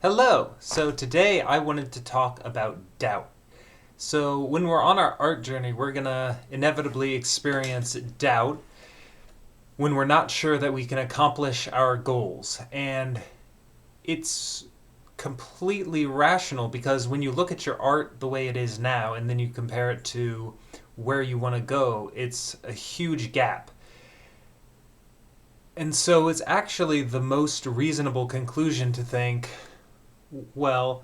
Hello! So today I wanted to talk about doubt. So when we're on our art journey, we're gonna inevitably experience doubt when we're not sure that we can accomplish our goals. And it's completely rational because when you look at your art the way it is now and then you compare it to where you want to go, it's a huge gap. And so it's actually the most reasonable conclusion to think, well,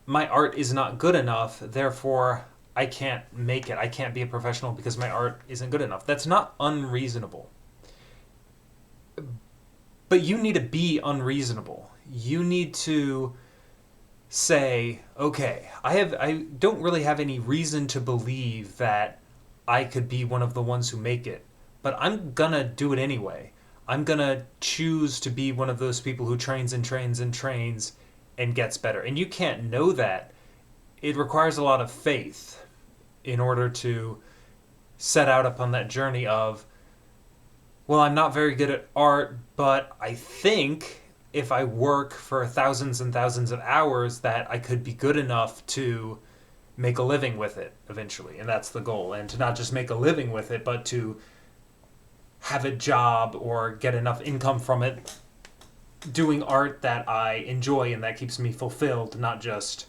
my art is not good enough, therefore I can't make it. I can't be a professional because my art isn't good enough. That's not unreasonable. But you need to be unreasonable. You need to say, okay, I don't really have any reason to believe that I could be one of the ones who make it, but I'm gonna do it anyway. I'm gonna choose to be one of those people who trains and trains and trains and gets better. And you can't know that. It requires a lot of faith in order to set out upon that journey of, well, I'm not very good at art, but I think if I work for thousands and thousands of hours that I could be good enough to make a living with it eventually. And that's the goal. And to not just make a living with it, but to have a job or get enough income from it doing art that I enjoy and that keeps me fulfilled, not just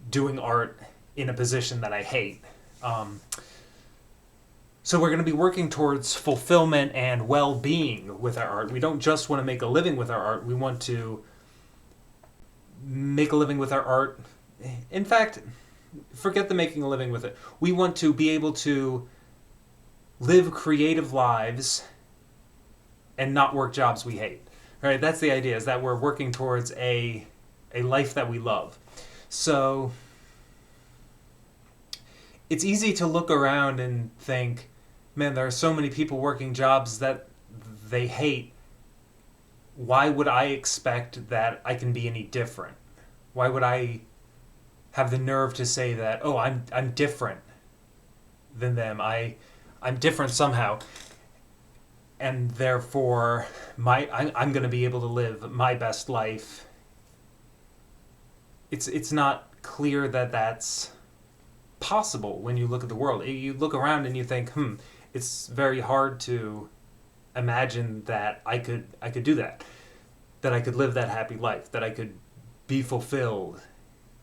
doing art in a position that I hate. So we're going to be working towards fulfillment and well-being with our art. We don't just want to make a living with our art. We want to make a living with our art. In fact, forget the making a living with it. We want to be able to live creative lives and not work jobs we hate. Right? That's the idea, is that we're working towards a life that we love. So it's easy to look around and think, man, there are so many people working jobs that they hate. Why would I expect that I can be any different? Why would I have the nerve to say that, oh, I'm different than them. I'm different somehow. And therefore I'm going to be able to live my best life. It's not clear that that's possible when you look at the world. You look around and you think, it's very hard to imagine that I could do that I could live that happy life, that I could be fulfilled.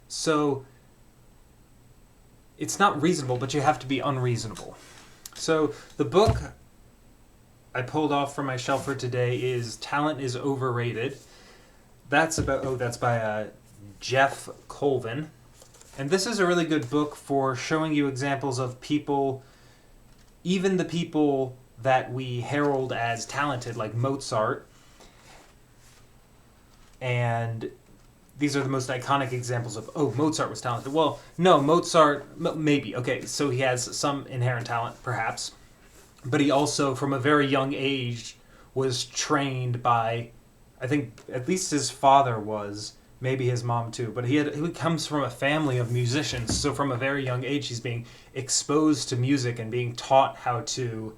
So it's not reasonable, but you have to be unreasonable. So the book I pulled off from my shelf for today is Talent is Overrated. That's by Jeff Colvin. And this is a really good book for showing you examples of people, even the people that we herald as talented, like Mozart. And these are the most iconic examples of, oh, Mozart was talented. Well, no, Mozart, maybe. Okay, so he has some inherent talent, perhaps. But he also, from a very young age, was trained by, I think, at least his father was, maybe his mom too, but he comes from a family of musicians, so from a very young age he's being exposed to music and being taught how to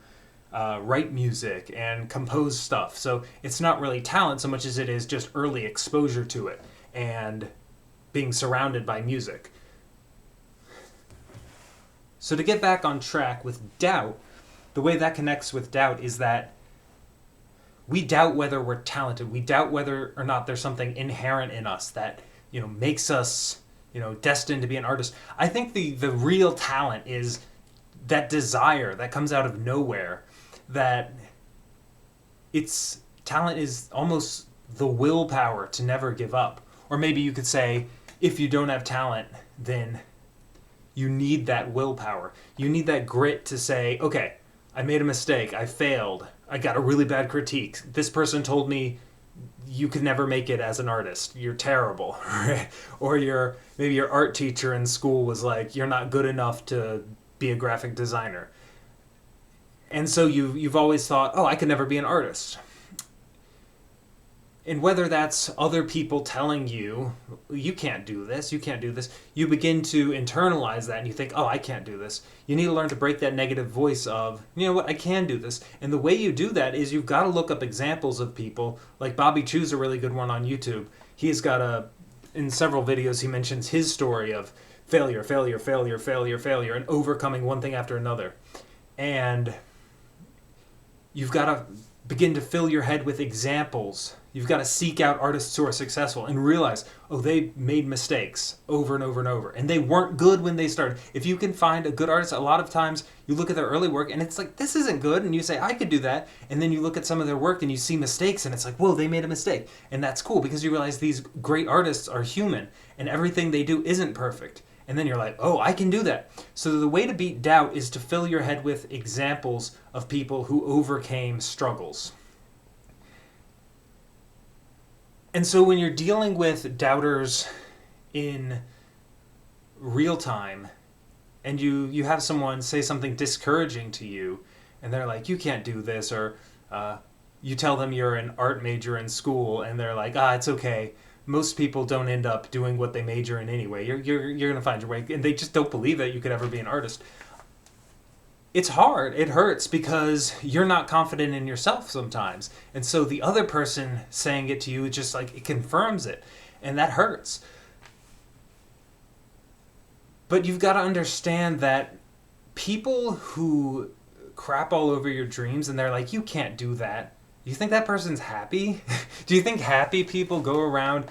write music and compose stuff. So it's not really talent so much as it is just early exposure to it and being surrounded by music. So to get back on track with doubt, the way that connects with doubt is that we doubt whether we're talented. We doubt whether or not there's something inherent in us that, makes us, destined to be an artist. I think the real talent is that desire that comes out of nowhere, that talent is almost the willpower to never give up. Or maybe you could say, if you don't have talent, then you need that willpower. You need that grit to say, okay, I made a mistake, I failed, I got a really bad critique. This person told me you could never make it as an artist. You're terrible. Or maybe your art teacher in school was like, you're not good enough to be a graphic designer. And so you've always thought, oh, I could never be an artist. And whether that's other people telling you, you can't do this, you can't do this, you begin to internalize that and you think, oh, I can't do this. You need to learn to break that negative voice of, you know what, I can do this. And the way you do that is you've got to look up examples of people. Like Bobby Chu's a really good one on YouTube. He's got in several videos, he mentions his story of failure, failure, failure, failure, failure, and overcoming one thing after another. And you've got to begin to fill your head with examples. You've got to seek out artists who are successful and realize, oh, they made mistakes over and over and over. And they weren't good when they started. If you can find a good artist, a lot of times you look at their early work and it's like, this isn't good. And you say, I could do that. And then you look at some of their work and you see mistakes and it's like, whoa, they made a mistake. And that's cool because you realize these great artists are human and everything they do isn't perfect. And then you're like, oh, I can do that. So the way to beat doubt is to fill your head with examples of people who overcame struggles. And so when you're dealing with doubters in real time and you have someone say something discouraging to you and they're like, you can't do this, or you tell them you're an art major in school and they're like, it's okay. Most people don't end up doing what they major in anyway. You're going to find your way. And they just don't believe that you could ever be an artist. It's hard. It hurts because you're not confident in yourself sometimes. And so the other person saying it to you, it just like, it confirms it. And that hurts. But you've got to understand that people who crap all over your dreams and they're like, you can't do that. Do you think that person's happy? Do you think happy people go around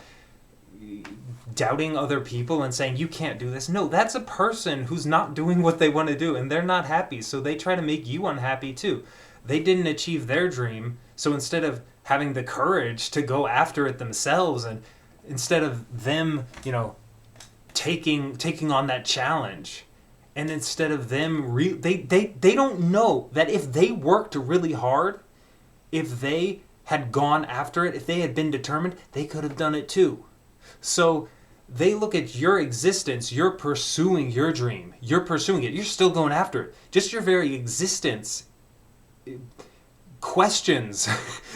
doubting other people and saying, you can't do this? No, that's a person who's not doing what they want to do and they're not happy. So they try to make you unhappy too. They didn't achieve their dream. So instead of having the courage to go after it themselves, and instead of them, taking on that challenge, and instead of them, they don't know that if they worked really hard, if they had gone after it, if they had been determined, they could have done it too. So they look at your existence, you're pursuing your dream, you're pursuing it, you're still going after it. Just your very existence questions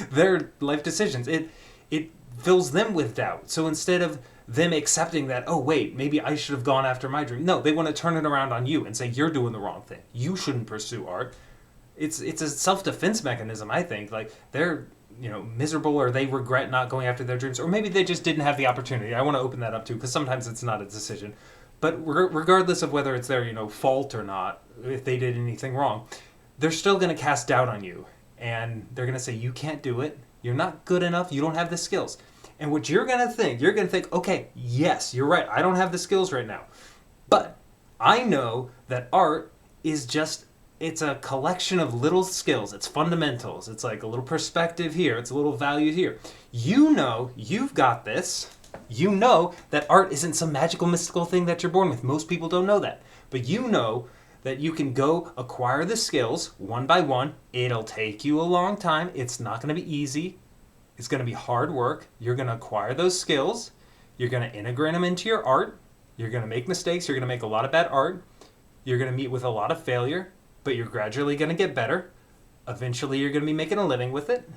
their life decisions. It fills them with doubt. So instead of them accepting that, oh wait, maybe I should have gone after my dream, no, they want to turn it around on you and say, you're doing the wrong thing. You shouldn't pursue art. It's a self-defense mechanism, I think. Like, they're miserable, or they regret not going after their dreams, or maybe they just didn't have the opportunity. I want to open that up too, because sometimes it's not a decision. But regardless of whether it's their fault or not, if they did anything wrong, they're still going to cast doubt on you, and they're going to say, you can't do it, you're not good enough, you don't have the skills. And what you're going to think, okay, yes, you're right, I don't have the skills right now, but I know that art is just, it's a collection of little skills. It's fundamentals. It's like a little perspective here. It's a little value here. You've got this. You know that art isn't some magical, mystical thing that you're born with. Most people don't know that. But you know that you can go acquire the skills one by one. It'll take you a long time. It's not going to be easy. It's going to be hard work. You're going to acquire those skills. You're going to integrate them into your art. You're going to make mistakes. You're going to make a lot of bad art. You're going to meet with a lot of failure. But you're gradually going to get better. Eventually, you're going to be making a living with it.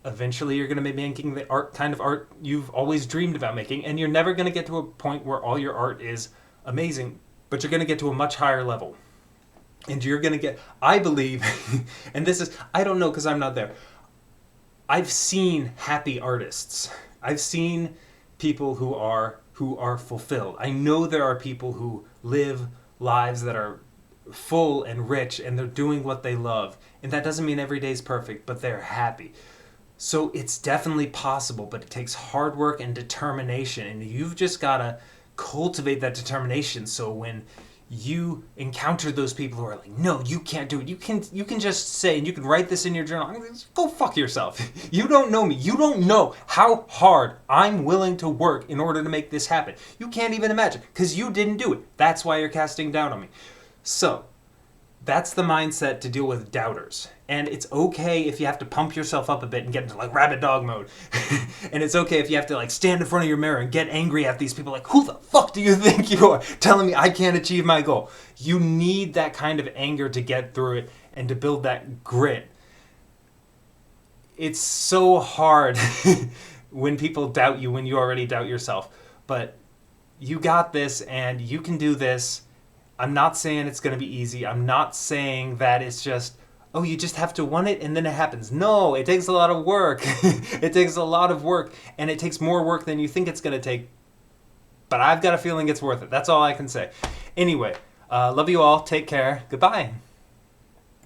Eventually, you're going to be making the kind of art you've always dreamed about making. And you're never going to get to a point where all your art is amazing. But you're going to get to a much higher level. And you're going to get, I believe, and this is, I don't know because I'm not there. I've seen happy artists. I've seen people who are fulfilled. I know there are people who live lives that are full and rich, and they're doing what they love. And that doesn't mean every day is perfect, but they're happy. So it's definitely possible, but it takes hard work and determination, and you've just got to cultivate that determination. So when you encounter those people who are like, no, you can't do it, you can just say, and you can write this in your journal, go fuck yourself. You don't know me. You don't know how hard I'm willing to work in order to make this happen. You can't even imagine, because you didn't do it. That's why you're casting doubt on me. So that's the mindset to deal with doubters. And it's okay if you have to pump yourself up a bit and get into like rabid dog mode. And it's okay if you have to like stand in front of your mirror and get angry at these people like, who the fuck do you think you are telling me I can't achieve my goal? You need that kind of anger to get through it and to build that grit. it's so hard when people doubt you when you already doubt yourself. But you got this and you can do this. I'm not saying it's going to be easy. I'm not saying that it's just, oh, you just have to want it and then it happens. No, it takes a lot of work. It takes a lot of work, and it takes more work than you think it's going to take. But I've got a feeling it's worth it. That's all I can say. Anyway, love you all. Take care. Goodbye.